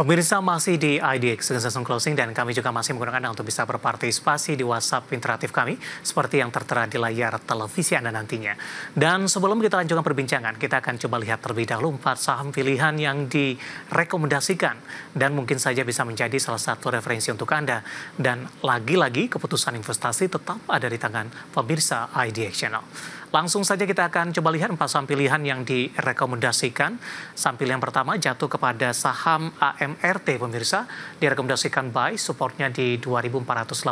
Pemirsa masih di IDX Session Closing dan kami juga masih menggunakan Anda untuk bisa berpartisipasi di WhatsApp interaktif kami seperti yang tertera di layar televisi Anda nantinya. Dan sebelum kita lanjutkan perbincangan, kita akan coba lihat terlebih dahulu 4 saham pilihan yang direkomendasikan dan mungkin saja bisa menjadi salah satu referensi untuk Anda. Dan lagi-lagi keputusan investasi tetap ada di tangan pemirsa IDX Channel. Langsung saja kita akan coba lihat 4 saham pilihan yang direkomendasikan. Saham pilihan pertama jatuh kepada saham AMRT pemirsa. Direkomendasikan buy, supportnya di 2.480,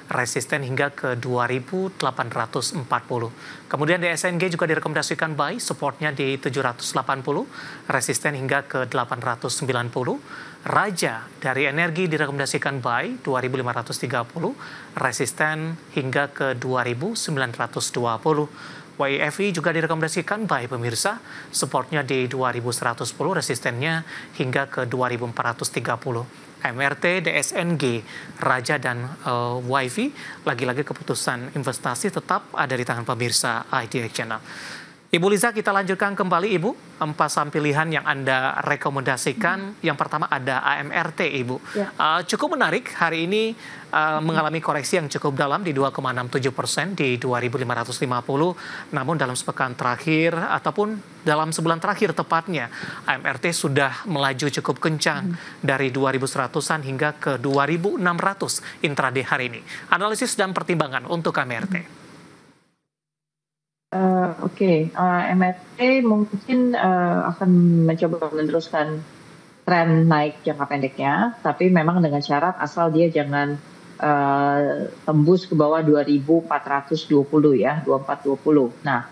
resisten hingga ke 2.840. Kemudian DSNG juga direkomendasikan buy, supportnya di 780, resisten hingga ke 890. Raja dari Energi direkomendasikan buy 2.530, resisten hingga ke 2.920. YFI juga direkomendasikan buy pemirsa, supportnya di 2.110, resistennya hingga ke 2.430. MRT, DSNG, Raja dan YFI, lagi-lagi keputusan investasi tetap ada di tangan pemirsa IDX Channel. Ibu Liza, kita lanjutkan kembali Ibu, 4 saham pilihan yang Anda rekomendasikan. Yang pertama ada AMRT Ibu. Ya. Cukup menarik, hari ini mengalami koreksi yang cukup dalam di 2,67% di 2.550. Namun dalam sepekan terakhir ataupun dalam sebulan terakhir tepatnya, AMRT sudah melaju cukup kencang dari 2.100-an hingga ke 2.600 intraday hari ini. Analisis dan pertimbangan untuk AMRT. MRT mungkin akan mencoba meneruskan tren naik jangka pendeknya, tapi memang dengan syarat asal dia jangan tembus ke bawah 2.420 ya, 2420. Nah,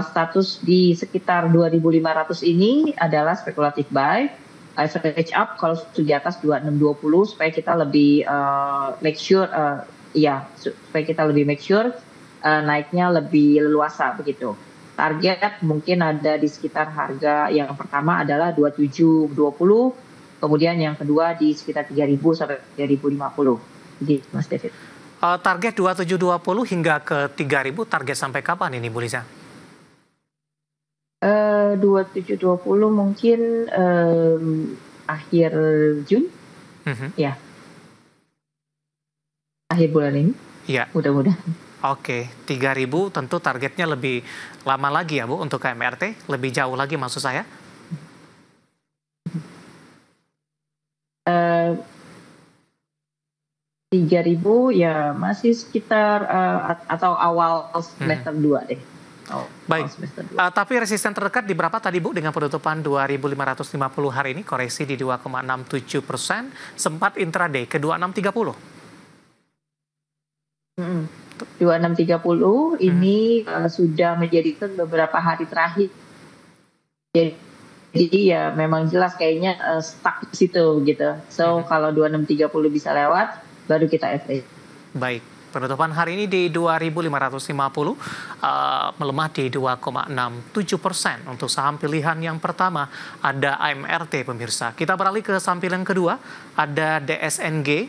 status di sekitar 2.500 ini adalah spekulatif buy, average up kalau di atas 2620 supaya kita lebih make sure naiknya lebih leluasa begitu. Target mungkin ada di sekitar harga yang pertama adalah 2720, kemudian yang kedua di sekitar 3.000 sampai 3.050. Jadi Mas David. Target 2720 hingga ke 3.000, target sampai kapan ini Bu Liza? 2720 mungkin akhir Jun. Ya. Akhir bulan ini. Iya. Mudah-mudahan. Oke, 3.000 tentu targetnya lebih lama lagi ya Bu untuk KMRT, lebih jauh lagi maksud saya? 3.000 ya masih sekitar atau awal semester 2 deh. Baik, tapi resisten terdekat di berapa tadi Bu dengan penutupan 2.550 hari ini, koreksi di 2,67%, sempat intraday ke 2630. 2630 ini sudah menjadi beberapa hari terakhir. Jadi ya memang jelas kayaknya stuck di situ gitu. So kalau 2630 bisa lewat, baru kita FA. Baik, penutupan hari ini di 2.550, melemah di 2,67%. Untuk saham pilihan yang pertama ada AMRT pemirsa. Kita beralih ke saham pilihan kedua, ada DSNG.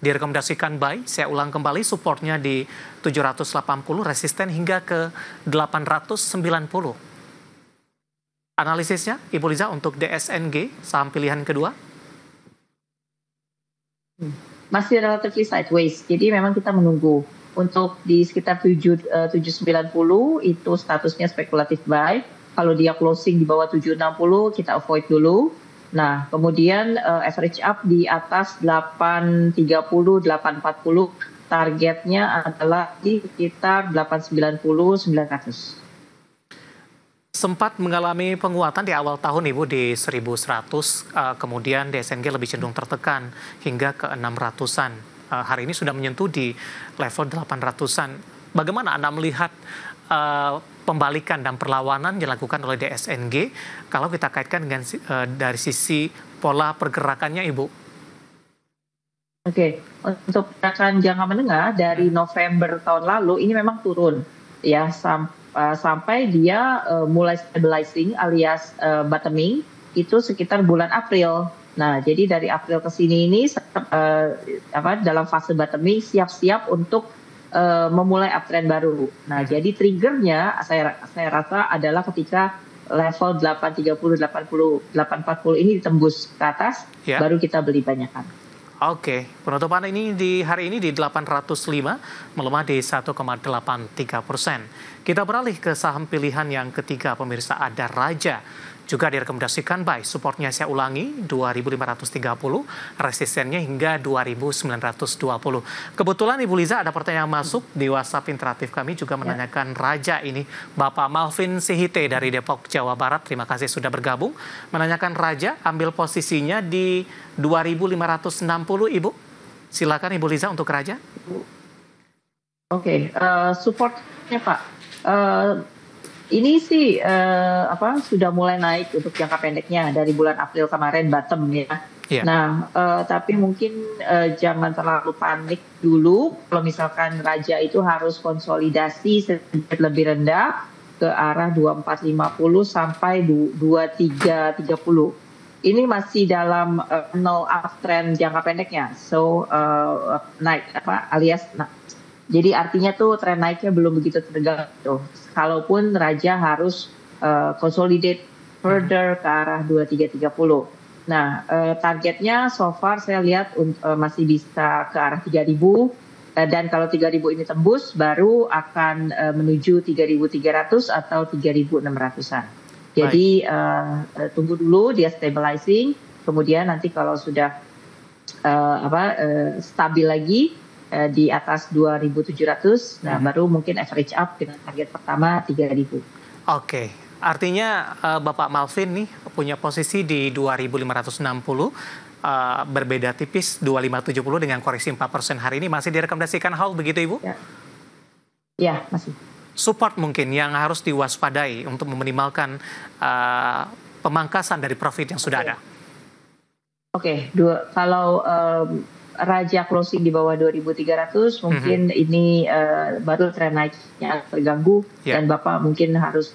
Direkomendasikan buy, saya ulang kembali, supportnya di 780, resisten hingga ke 890. Analisisnya, Ibu Liza, untuk DSNG, saham pilihan kedua? Masih relatively sideways, jadi memang kita menunggu. Untuk di sekitar 790 itu statusnya spekulatif buy. Kalau dia closing di bawah 760, kita avoid dulu. Nah, kemudian average up di atas 830, 840, targetnya adalah di sekitar 890, 900. Sempat mengalami penguatan di awal tahun Ibu di 1.100, kemudian DSNG lebih cenderung tertekan hingga ke 600-an. Hari ini sudah menyentuh di level 800-an. Bagaimana Anda melihat pembalikan dan perlawanan dilakukan oleh DSNG kalau kita kaitkan dengan dari sisi pola pergerakannya Ibu? Oke, untuk pergerakan jangka menengah dari November tahun lalu ini memang turun ya sampai dia mulai stabilizing alias bottoming itu sekitar bulan April. Nah, jadi dari April ke sini ini dalam fase bottoming siap-siap untuk memulai uptrend baru. Nah, jadi triggernya saya rasa adalah ketika level 830, 80, 840 ini ditembus ke atas, baru kita beli banyakan. Oke, penutupan ini di hari ini di 805, melemah di 1,83%. Kita beralih ke saham pilihan yang ketiga pemirsa, ada Raja. Juga direkomendasikan buy, supportnya saya ulangi 2.530, resistennya hingga 2.920. Kebetulan Ibu Liza ada pertanyaan masuk di WhatsApp interaktif kami juga menanyakan Raja ini. Bapak Malvin Sihite dari Depok, Jawa Barat, terima kasih sudah bergabung. Menanyakan Raja, ambil posisinya di 2.560 Ibu. Silakan Ibu Liza untuk Raja. Oke, supportnya Pak. Ini sih sudah mulai naik untuk jangka pendeknya dari bulan April kemarin bottom ya. Nah, tapi mungkin jangan terlalu panik dulu. Kalau misalkan Raja itu harus konsolidasi sedikit lebih rendah ke arah 2450 sampai 2330. Ini masih dalam no uptrend jangka pendeknya. So naik alias jadi artinya tuh tren naiknya belum begitu terganggu. Kalaupun Raja harus consolidate further ke arah 2330. Nah, targetnya so far saya lihat masih bisa ke arah 3000. Dan kalau 3000 ini tembus, baru akan menuju 3300 atau 3600-an. Jadi tunggu dulu dia stabilizing. Kemudian nanti kalau sudah stabil lagi, di atas 2.700, nah baru mungkin average up dengan target pertama 3.000. Oke, artinya Bapak Malvin nih punya posisi di 2.560, berbeda tipis 2.570 dengan koreksi 4% hari ini. Masih direkomendasikan hold begitu Ibu? Ya, masih. Support mungkin yang harus diwaspadai untuk meminimalkan pemangkasan dari profit yang sudah ada. Oke, kalau Raja closing di bawah 2.300, mungkin ini baru tren naiknya terganggu dan Bapak mungkin harus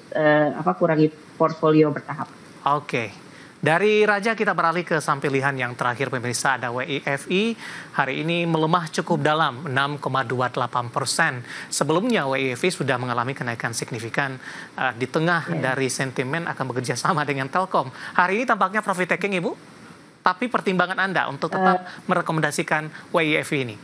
kurangi portfolio bertahap. Oke. Dari Raja kita beralih ke saham pilihan yang terakhir pemirsa, ada WIFI. Hari ini melemah cukup dalam 6,28%. Sebelumnya WIFI sudah mengalami kenaikan signifikan di tengah dari sentimen akan bekerja sama dengan Telkom. Hari ini tampaknya profit taking Ibu? Tapi pertimbangan Anda untuk tetap merekomendasikan WIFI ini?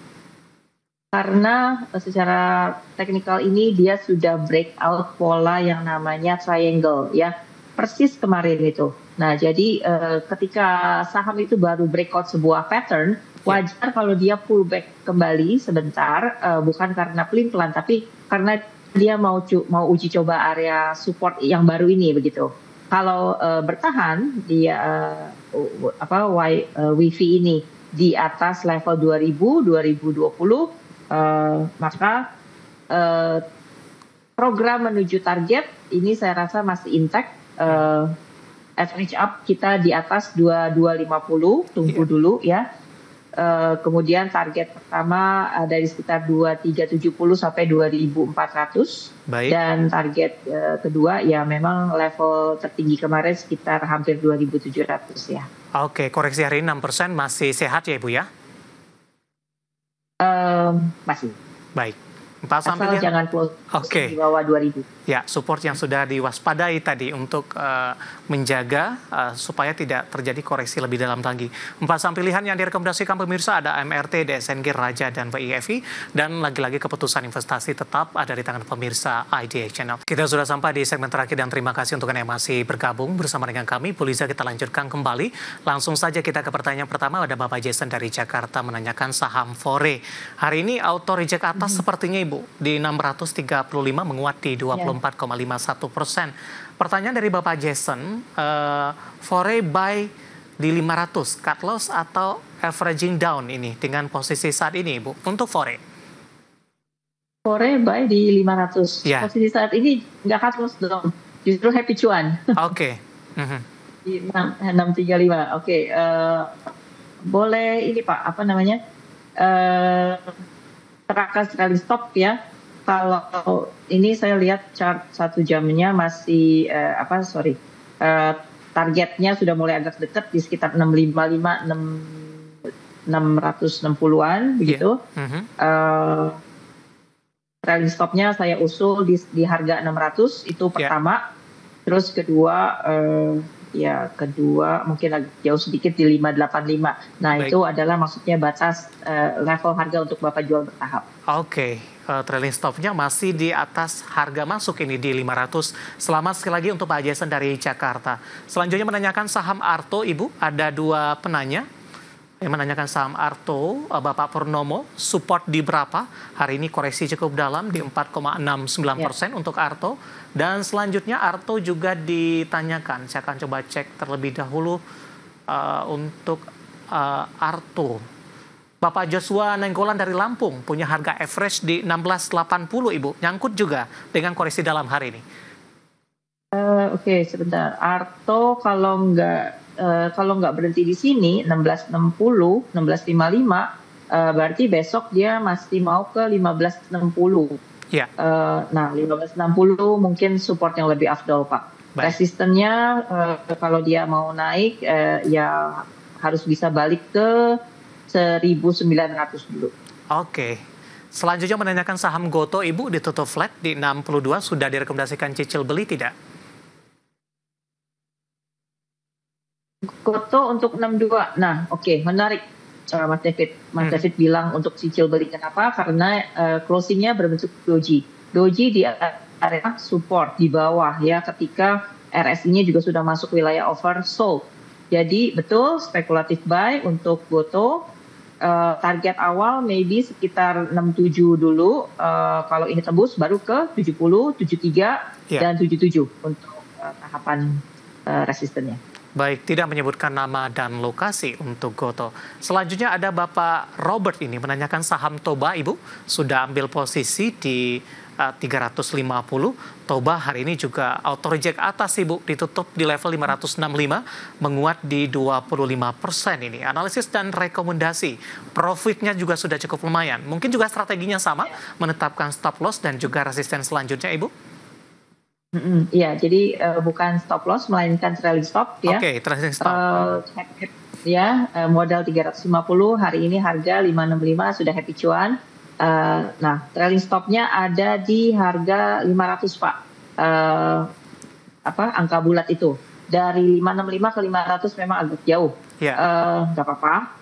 Karena secara teknikal ini dia sudah breakout pola yang namanya triangle ya, persis kemarin itu. Nah jadi ketika saham itu baru breakout sebuah pattern, wajar kalau dia pullback kembali sebentar, bukan karena pelin-pelan, tapi karena dia mau uji coba area support yang baru ini begitu. Kalau bertahan dia WIFI ini di atas level 2020, maka program menuju target ini saya rasa masih intact. Average up kita di atas 2250, tunggu dulu ya. Kemudian target pertama ada di sekitar 2370 sampai 2400. Dan target kedua ya memang level tertinggi kemarin sekitar hampir 2700 ya. Oke, koreksi hari ini 6% masih sehat ya Ibu ya? Masih. Baik. Asal jangan close di bawah 2000. Ya, support yang sudah diwaspadai tadi untuk menjaga supaya tidak terjadi koreksi lebih dalam lagi. 4 saham pilihan yang direkomendasikan pemirsa ada MRT, DSNG, Raja, dan WIFI. Dan lagi-lagi keputusan investasi tetap ada di tangan pemirsa IDX Channel. Kita sudah sampai di segmen terakhir dan terima kasih untuk Anda yang masih bergabung bersama dengan kami. Bu Liza, kita lanjutkan kembali. Langsung saja kita ke pertanyaan pertama. Ada Bapak Jason dari Jakarta menanyakan saham Fore. Hari ini auto reject atas sepertinya Ibu. Di 635 menguat di 24,51%. Pertanyaan dari Bapak Jason, Fore buy di 500, cut loss atau averaging down ini dengan posisi saat ini Ibu untuk Fore? Fore buy di 500. Posisi saat ini nggak cut loss dong, justru happy cuan. Oke. Di 635. Oke. Boleh ini Pak, apa namanya? Terakan sekali stop ya. Kalau ini saya lihat chart 1 jamnya masih targetnya sudah mulai agak dekat di sekitar 655 660-an begitu. Trailing stopnya saya usul di harga 600 itu pertama. Terus kedua mungkin agak jauh sedikit di 585. Nah, Baik. itu adalah maksudnya batas level harga untuk Bapak jual bertahap. Oke, trailing stop-nya masih di atas harga masuk ini di 500. Selamat sekali lagi untuk Pak Jason dari Jakarta. Selanjutnya menanyakan saham Arto, Ibu. Ada dua penanya yang menanyakan saham Arto, Bapak Purnomo, support di berapa? Hari ini koreksi cukup dalam di 4,69% untuk Arto. Dan selanjutnya Arto juga ditanyakan, saya akan coba cek terlebih dahulu untuk Arto. Bapak Joshua Nenggolan dari Lampung punya harga average di 16,80 Ibu, nyangkut juga dengan koreksi dalam hari ini. Oke, sebentar. Arto kalau nggak berhenti di sini 1660, 1655, berarti besok dia masih mau ke 1560. Ya. Nah, 1560 mungkin support yang lebih afdol, Pak. Baik. Resistennya kalau dia mau naik ya harus bisa balik ke 1900 dulu. Oke. Selanjutnya menanyakan saham Goto, Ibu, ditutup flat di 62, sudah direkomendasikan cicil beli tidak? Goto untuk 62. Nah, oke, menarik. Mas David. Mas David bilang untuk cicil beli. Kenapa? Karena closingnya berbentuk doji. Doji di area support di bawah ya, ketika RSI-nya juga sudah masuk wilayah oversold. Jadi betul spekulatif buy untuk Goto. Target awal maybe sekitar 67 dulu. Kalau ini tembus baru ke 70, 73 dan 77 untuk tahapan resistennya. Baik, tidak menyebutkan nama dan lokasi untuk Goto. Selanjutnya ada Bapak Robert ini menanyakan saham Toba, Ibu. Sudah ambil posisi di 350. Toba hari ini juga auto reject atas, Ibu. Ditutup di level 565, menguat di 25% ini. Analisis dan rekomendasi. Profitnya juga sudah cukup lumayan. Mungkin juga strateginya sama, menetapkan stop loss dan juga resisten selanjutnya, Ibu. Iya, jadi bukan stop loss melainkan trailing stop ya. Oke, trailing stop. Modal 350, hari ini harga 565 sudah happy cuan. Nah, trailing stopnya ada di harga 500, Pak. Angka bulat itu. Dari 565 ke 500 memang agak jauh. Nggak apa-apa.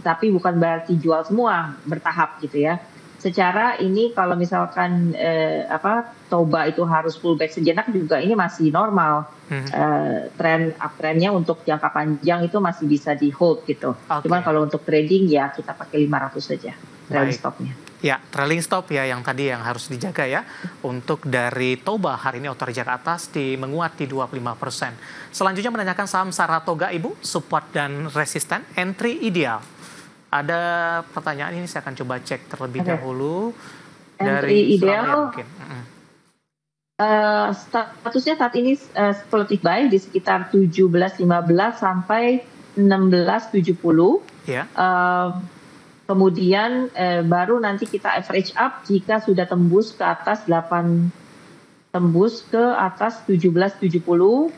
Tapi bukan berarti jual semua, bertahap gitu ya. Secara ini kalau misalkan Toba itu harus pullback sejenak juga ini masih normal. Uptrendnya untuk jangka panjang itu masih bisa di hold gitu. Cuman kalau untuk trading ya kita pakai 500 saja trailing stopnya. Ya, trailing stop ya yang tadi yang harus dijaga ya. Untuk dari Toba hari ini auto reject atas menguat di 25%. Selanjutnya menanyakan saham Saratoga, Ibu, support dan resisten, entry ideal. Ada pertanyaan ini saya akan coba cek terlebih dahulu. Entry ideal. Mungkin. Statusnya saat ini speculative buy di sekitar 17.15 sampai 16.70. Ya. Kemudian baru nanti kita average up jika sudah tembus ke atas 17.70.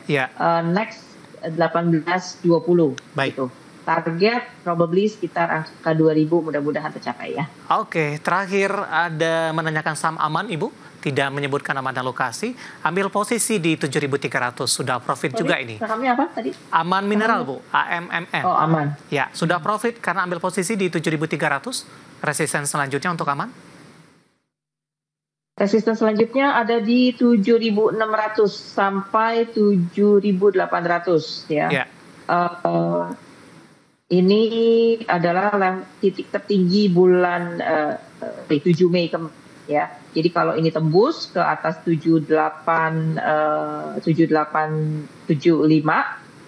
Ya. Next 18.20. Baik. Gitu. Target probably sekitar angka 2000, mudah-mudahan tercapai ya. Oke, terakhir ada menanyakan saham Aman, Ibu. Tidak menyebutkan nama dan lokasi. Ambil posisi di 7.300. Sudah profit juga ini. Sahamnya apa tadi? Aman Mineral, Bu. AMMN. Oh, Aman. Ya, sudah profit karena ambil posisi di 7.300. Resisten selanjutnya untuk Aman? Resisten selanjutnya ada di 7.600 sampai 7.800 ya. Ini adalah titik tertinggi bulan 7 Mei ya. Jadi kalau ini tembus ke atas 7875,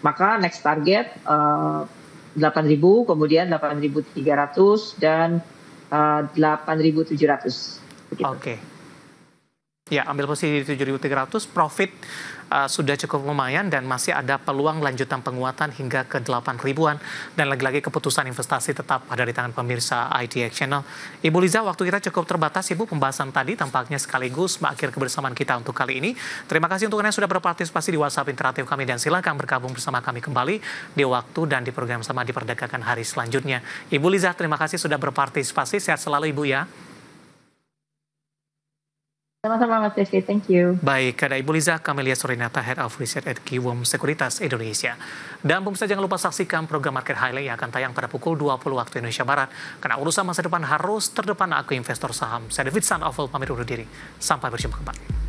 maka next target 8.000, kemudian 8.300 dan 8.700. Oke. Ya, ambil posisi di 7.300, profit sudah cukup lumayan dan masih ada peluang lanjutan penguatan hingga ke 8.000-an. Dan lagi-lagi keputusan investasi tetap ada di tangan pemirsa IDX Channel. Ibu Liza, waktu kita cukup terbatas, Ibu. Pembahasan tadi tampaknya sekaligus mengakhir kebersamaan kita untuk kali ini. Terima kasih untuk Anda yang sudah berpartisipasi di WhatsApp interaktif kami dan silakan bergabung bersama kami kembali di waktu dan di program sama di Perdagangan hari selanjutnya. Ibu Liza, terima kasih sudah berpartisipasi. Sehat selalu, Ibu ya. Sama-sama Mas Rizky, thank you. Baik, ada Ibu Liza Kamelia Sorinata, Head of Research at Kiwom Sekuritas Indonesia. Dan pemirsa jangan lupa saksikan program Market Highlight yang akan tayang pada pukul 20 waktu Indonesia Barat. Karena urusan masa depan harus terdepan, aku investor saham. Saya David San Oval pamit undur diri. Sampai berjumpa kembali.